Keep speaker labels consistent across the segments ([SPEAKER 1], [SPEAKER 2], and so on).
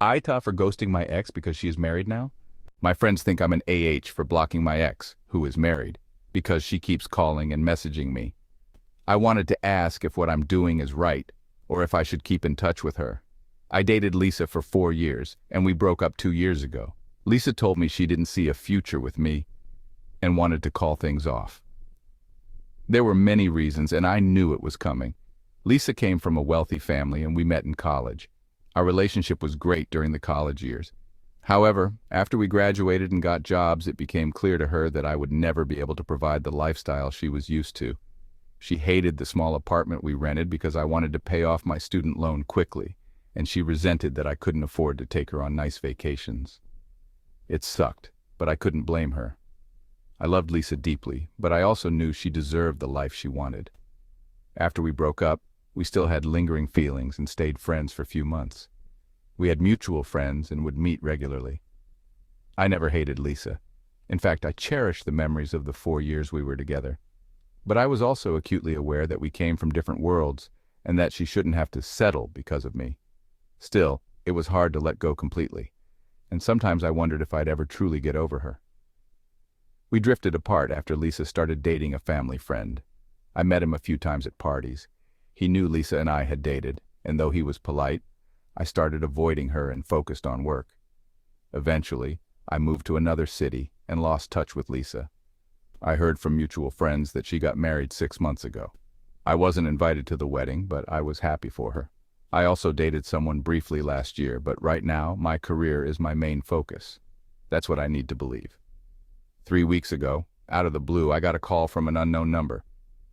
[SPEAKER 1] AITAH for ghosting my ex because she is married now? My friends think I'm an AH for blocking my ex, who is married, because she keeps calling and messaging me. I wanted to ask if what I'm doing is right, or if I should keep in touch with her. I dated Lisa for 4 years, and we broke up 2 years ago. Lisa told me she didn't see a future with me and wanted to call things off. There were many reasons, and I knew it was coming. Lisa came from a wealthy family, and we met in college. Our relationship was great during the college years. However, after we graduated and got jobs, it became clear to her that I would never be able to provide the lifestyle she was used to. She hated the small apartment we rented because I wanted to pay off my student loan quickly, and she resented that I couldn't afford to take her on nice vacations. It sucked, but I couldn't blame her. I loved Lisa deeply, but I also knew she deserved the life she wanted. After we broke up, we still had lingering feelings and stayed friends for a few months. We had mutual friends and would meet regularly. I never hated Lisa. In fact, I cherished the memories of the 4 years we were together. But I was also acutely aware that we came from different worlds and that she shouldn't have to settle because of me. Still, it was hard to let go completely, and sometimes I wondered if I'd ever truly get over her. We drifted apart after Lisa started dating a family friend. I met him a few times at parties. He knew Lisa and I had dated, and though he was polite, I started avoiding her and focused on work. Eventually, I moved to another city and lost touch with Lisa. I heard from mutual friends that she got married 6 months ago. I wasn't invited to the wedding, but I was happy for her. I also dated someone briefly last year, but right now, my career is my main focus. That's what I need to believe. 3 weeks ago, out of the blue, I got a call from an unknown number.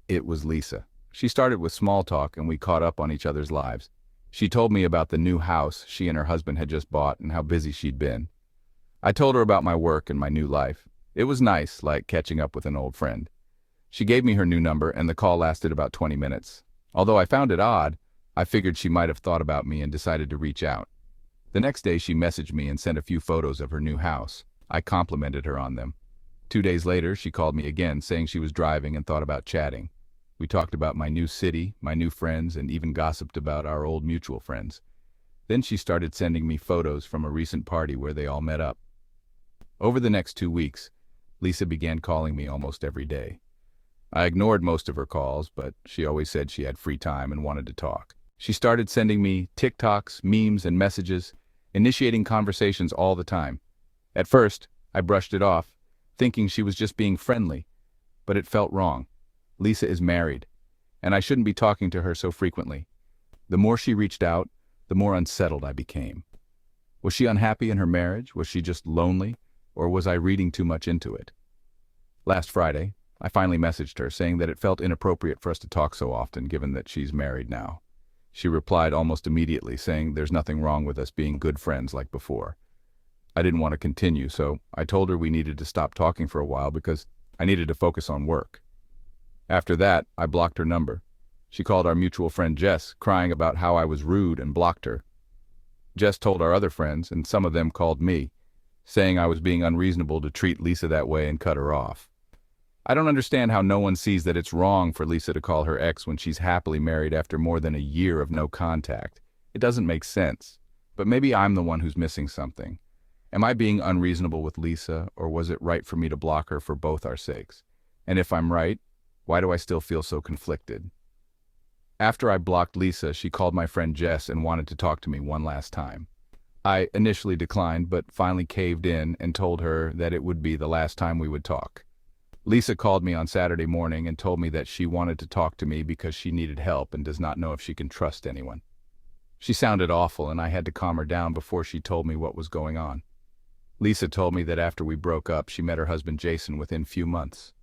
[SPEAKER 1] It was Lisa. She started with small talk and we caught up on each other's lives. She told me about the new house she and her husband had just bought and how busy she'd been. I told her about my work and my new life. It was nice, like catching up with an old friend. She gave me her new number and the call lasted about 20 minutes. Although I found it odd, I figured she might have thought about me and decided to reach out. The next day she messaged me and sent a few photos of her new house. I complimented her on them. 2 days later, she called me again, saying she was driving and thought about chatting. We talked about my new city, my new friends, and even gossiped about our old mutual friends. Then she started sending me photos from a recent party where they all met up. Over the next 2 weeks, Lisa began calling me almost every day. I ignored most of her calls, but she always said she had free time and wanted to talk. She started sending me TikToks, memes, and messages, initiating conversations all the time. At first, I brushed it off, thinking she was just being friendly, but it felt wrong. Lisa is married, and I shouldn't be talking to her so frequently. The more she reached out, the more unsettled I became. Was she unhappy in her marriage? Was she just lonely? Or was I reading too much into it? Last Friday, I finally messaged her, saying that it felt inappropriate for us to talk so often, given that she's married now. She replied almost immediately, saying there's nothing wrong with us being good friends like before. I didn't want to continue, so I told her we needed to stop talking for a while because I needed to focus on work. After that, I blocked her number. She called our mutual friend Jess, crying about how I was rude, and blocked her. Jess told our other friends, and some of them called me, saying I was being unreasonable to treat Lisa that way and cut her off. I don't understand how no one sees that it's wrong for Lisa to call her ex when she's happily married after more than a year of no contact. It doesn't make sense. But maybe I'm the one who's missing something. Am I being unreasonable with Lisa, or was it right for me to block her for both our sakes? And if I'm right, why do I still feel so conflicted? After I blocked Lisa, she called my friend Jess and wanted to talk to me one last time. I initially declined, but finally caved in and told her that it would be the last time we would talk. Lisa called me on Saturday morning and told me that she wanted to talk to me because she needed help and does not know if she can trust anyone. She sounded awful, and I had to calm her down before she told me what was going on. Lisa told me that after we broke up, she met her husband Jason within few months.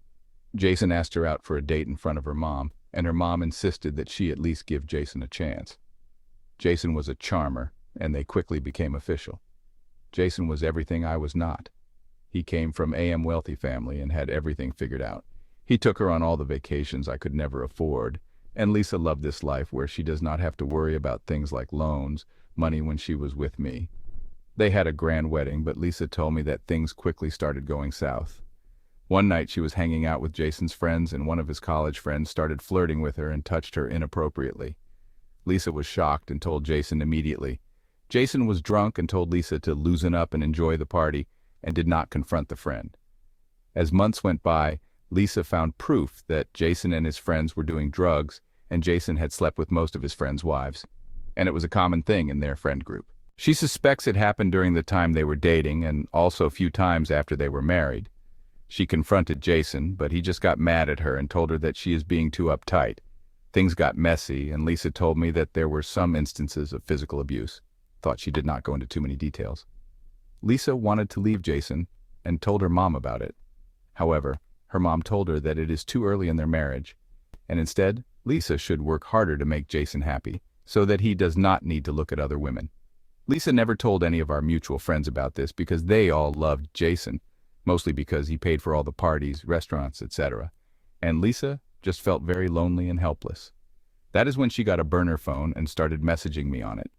[SPEAKER 1] Jason asked her out for a date in front of her mom, and her mom insisted that she at least give Jason a chance. Jason was a charmer, and they quickly became official. Jason was everything I was not. He came from a.m. wealthy family and had everything figured out. He took her on all the vacations I could never afford, and Lisa loved this life where she does not have to worry about things like loans, money when she was with me. They had a grand wedding, but Lisa told me that things quickly started going south. One night she was hanging out with Jason's friends, and one of his college friends started flirting with her and touched her inappropriately. Lisa was shocked and told Jason immediately. Jason was drunk and told Lisa to loosen up and enjoy the party and did not confront the friend. As months went by, Lisa found proof that Jason and his friends were doing drugs and Jason had slept with most of his friends' wives, and it was a common thing in their friend group. She suspects it happened during the time they were dating and also a few times after they were married. She confronted Jason, but he just got mad at her and told her that she is being too uptight. Things got messy, and Lisa told me that there were some instances of physical abuse. Thought she did not go into too many details. Lisa wanted to leave Jason and told her mom about it. However, her mom told her that it is too early in their marriage, and instead, Lisa should work harder to make Jason happy, so that he does not need to look at other women. Lisa never told any of our mutual friends about this because they all loved Jason, mostly because he paid for all the parties, restaurants, etc. And Lisa just felt very lonely and helpless. That is when she got a burner phone and started messaging me on it.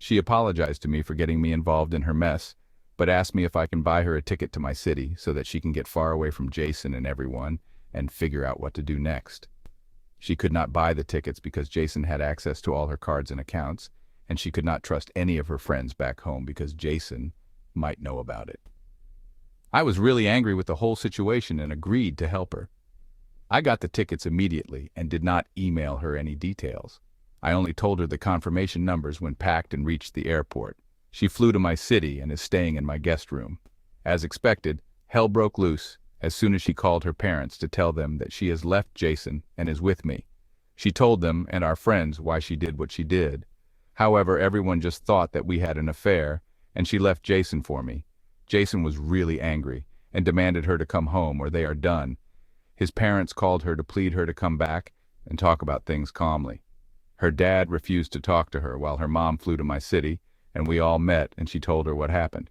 [SPEAKER 1] She apologized to me for getting me involved in her mess, but asked me if I can buy her a ticket to my city so that she can get far away from Jason and everyone and figure out what to do next. She could not buy the tickets because Jason had access to all her cards and accounts, and she could not trust any of her friends back home because Jason might know about it. I was really angry with the whole situation and agreed to help her. I got the tickets immediately and did not email her any details. I only told her the confirmation numbers when packed and reached the airport. She flew to my city and is staying in my guest room. As expected, hell broke loose as soon as she called her parents to tell them that she has left Jason and is with me. She told them and our friends why she did what she did. However, everyone just thought that we had an affair, and she left Jason for me. Jason was really angry and demanded her to come home or they are done. His parents called her to plead her to come back and talk about things calmly. Her dad refused to talk to her while her mom flew to my city, and we all met and she told her what happened.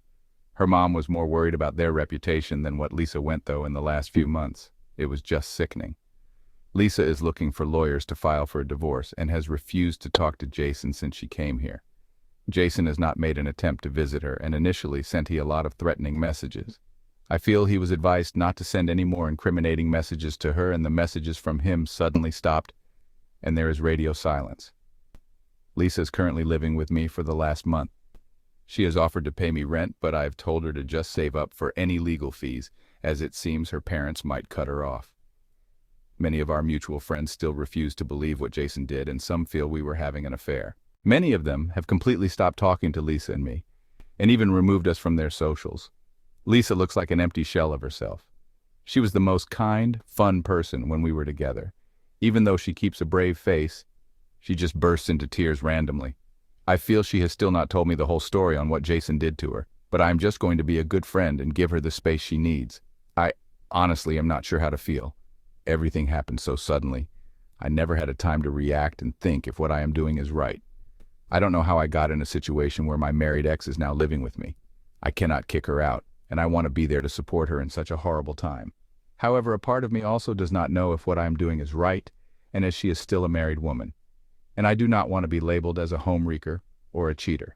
[SPEAKER 1] Her mom was more worried about their reputation than what Lisa went through in the last few months. It was just sickening. Lisa is looking for lawyers to file for a divorce and has refused to talk to Jason since she came here. Jason has not made an attempt to visit her and initially sent a lot of threatening messages. I feel he was advised not to send any more incriminating messages to her, and the messages from him suddenly stopped and there is radio silence. Lisa is currently living with me for the last month. She has offered to pay me rent, but I've told her to just save up for any legal fees, as it seems her parents might cut her off. Many of our mutual friends still refuse to believe what Jason did, and some feel we were having an affair. Many of them have completely stopped talking to Lisa and me, and even removed us from their socials. Lisa looks like an empty shell of herself. She was the most kind, fun person when we were together. Even though she keeps a brave face, she just bursts into tears randomly. I feel she has still not told me the whole story on what Jason did to her, but I am just going to be a good friend and give her the space she needs. I honestly am not sure how to feel. Everything happened so suddenly. I never had a time to react and think if what I am doing is right. I don't know how I got in a situation where my married ex is now living with me. I cannot kick her out, and I want to be there to support her in such a horrible time. However, a part of me also does not know if what I am doing is right, and as she is still a married woman. And I do not want to be labeled as a homewrecker or a cheater.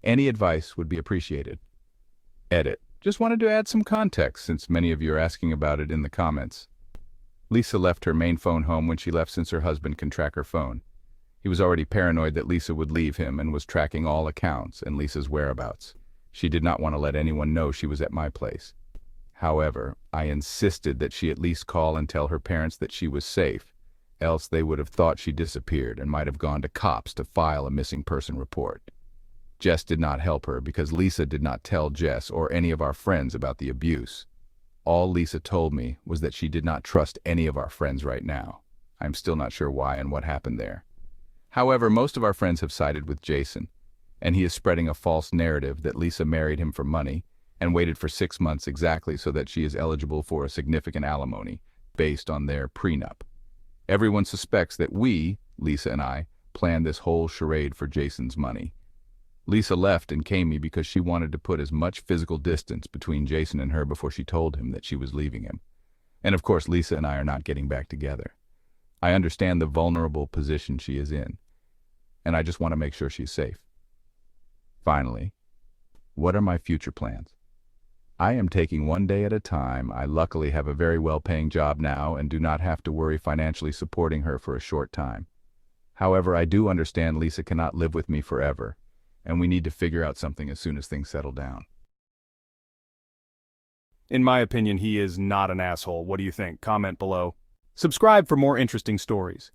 [SPEAKER 1] Any advice would be appreciated. Edit. Just wanted to add some context since many of you are asking about it in the comments. Lisa left her main phone home when she left since her husband can track her phone. He was already paranoid that Lisa would leave him and was tracking all accounts and Lisa's whereabouts. She did not want to let anyone know she was at my place. However, I insisted that she at least call and tell her parents that she was safe, else they would have thought she disappeared and might have gone to cops to file a missing person report. Jess did not help her because Lisa did not tell Jess or any of our friends about the abuse. All Lisa told me was that she did not trust any of our friends right now. I'm still not sure why and what happened there. However, most of our friends have sided with Jason, and he is spreading a false narrative that Lisa married him for money and waited for 6 months exactly so that she is eligible for a significant alimony based on their prenup. Everyone suspects that we, Lisa and I, planned this whole charade for Jason's money. Lisa left and came me because she wanted to put as much physical distance between Jason and her before she told him that she was leaving him. And of course, Lisa and I are not getting back together. I understand the vulnerable position she is in, and I just want to make sure she's safe. Finally, what are my future plans? I am taking one day at a time. I luckily have a very well-paying job now and do not have to worry financially supporting her for a short time. However, I do understand Lisa cannot live with me forever, and we need to figure out something as soon as things settle down.
[SPEAKER 2] In my opinion, he is not an asshole. What do you think? Comment below. Subscribe for more interesting stories.